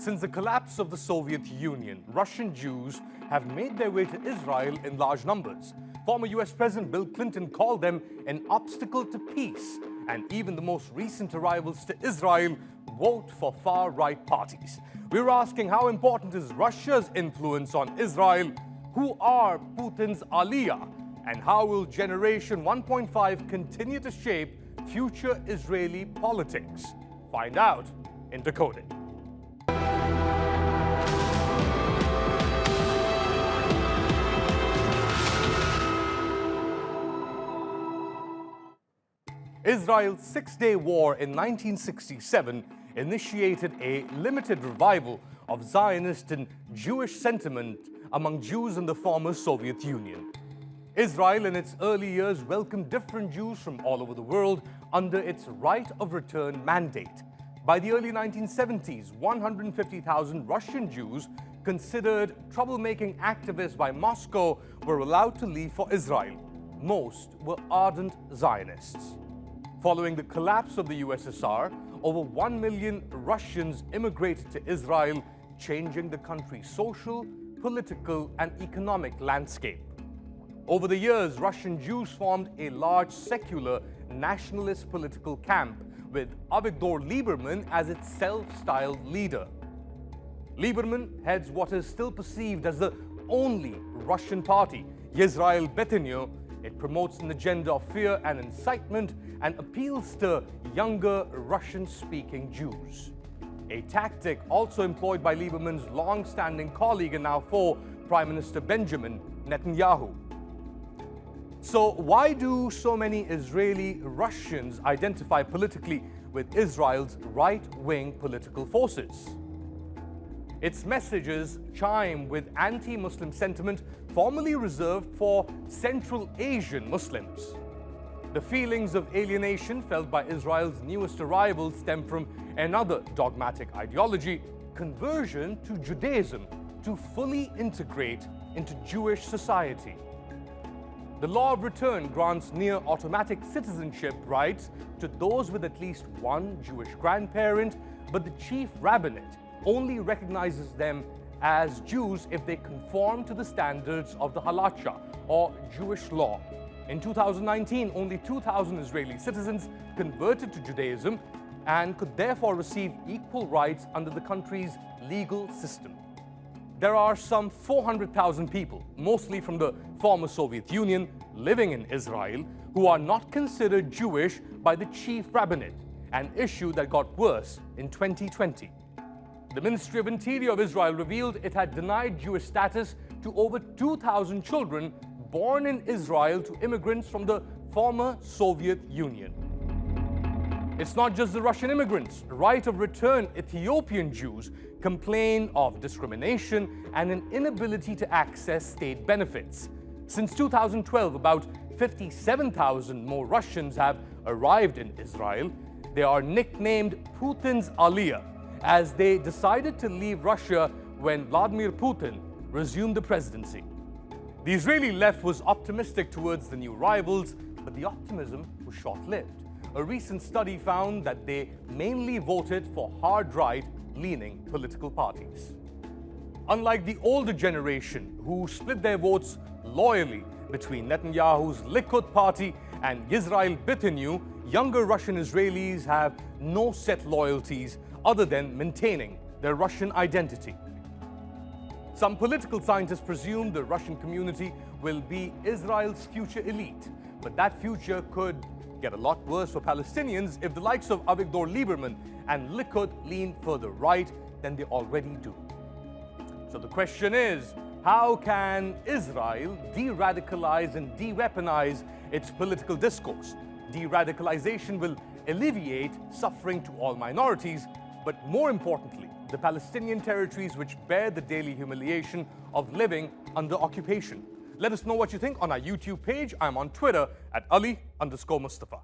Since the collapse of the Soviet Union, Russian Jews have made their way to Israel in large numbers. Former US President Bill Clinton called them an obstacle to peace, and even the most recent arrivals to Israel vote for far-right parties. We're asking, how important is Russia's influence on Israel? Who are Putin's Aliyah? And how will Generation 1.5 continue to shape future Israeli politics? Find out in Decoded. Israel's six-day war in 1967 initiated a limited revival of Zionist and Jewish sentiment among Jews in the former Soviet Union. Israel in its early years welcomed different Jews from all over the world under its right of return mandate. By the early 1970s, 150,000 Russian Jews considered troublemaking activists by Moscow were allowed to leave for Israel. Most were ardent Zionists. Following the collapse of the USSR, over 1 million Russians immigrated to Israel, changing the country's social, political, and economic landscape. Over the years, Russian Jews formed a large secular nationalist political camp with Avigdor Lieberman as its self-styled leader. Lieberman heads what is still perceived as the only Russian party, de-radicalise. It promotes an agenda of fear and incitement and appeals to younger Russian-speaking Jews. A tactic also employed by Lieberman's long-standing colleague and now foe, Prime Minister Benjamin Netanyahu. So why do so many Israeli Russians identify politically with Israel's right-wing political forces? Its messages chime with anti-Muslim sentiment formerly reserved for Central Asian Muslims. The feelings of alienation felt by Israel's newest arrivals stem from another dogmatic ideology, conversion to Judaism to fully integrate into Jewish society. The law of return grants near automatic citizenship rights to those with at least one Jewish grandparent, but the chief rabbinate only recognizes them as Jews if they conform to the standards of the halacha, or Jewish law. In 2019, only 2,000 Israeli citizens converted to Judaism and could therefore receive equal rights under the country's legal system. There are some 400,000 people, mostly from the former Soviet Union, living in Israel, who are not considered Jewish by the chief rabbinate, an issue that got worse in 2020. The Ministry of Interior of Israel revealed it had denied Jewish status to over 2,000 children born in Israel to immigrants from the former Soviet Union. It's not just the Russian immigrants. Right of return Ethiopian Jews complain of discrimination and an inability to access state benefits. Since 2012, about 57,000 more Russians have arrived in Israel. They are nicknamed Putin's Aliyah, as they decided to leave Russia when Vladimir Putin resumed the presidency. The Israeli left was optimistic towards the new arrivals, but the optimism was short-lived. A recent study found that they mainly voted for hard-right leaning political parties. Unlike the older generation, who split their votes loyally between Netanyahu's Likud party and Yisrael Beiteinu, younger Russian Israelis have no set loyalties other than maintaining their Russian identity. Some political scientists presume the Russian community will be Israel's future elite, but that future could get a lot worse for Palestinians if the likes of Avigdor Lieberman and Likud lean further right than they already do. So the question is, how can Israel de-radicalize and de-weaponize its political discourse? De-radicalization will alleviate suffering to all minorities, but more importantly, the Palestinian territories which bear the daily humiliation of living under occupation. Let us know what you think on our YouTube page. I'm on Twitter at Ali_Mustafa.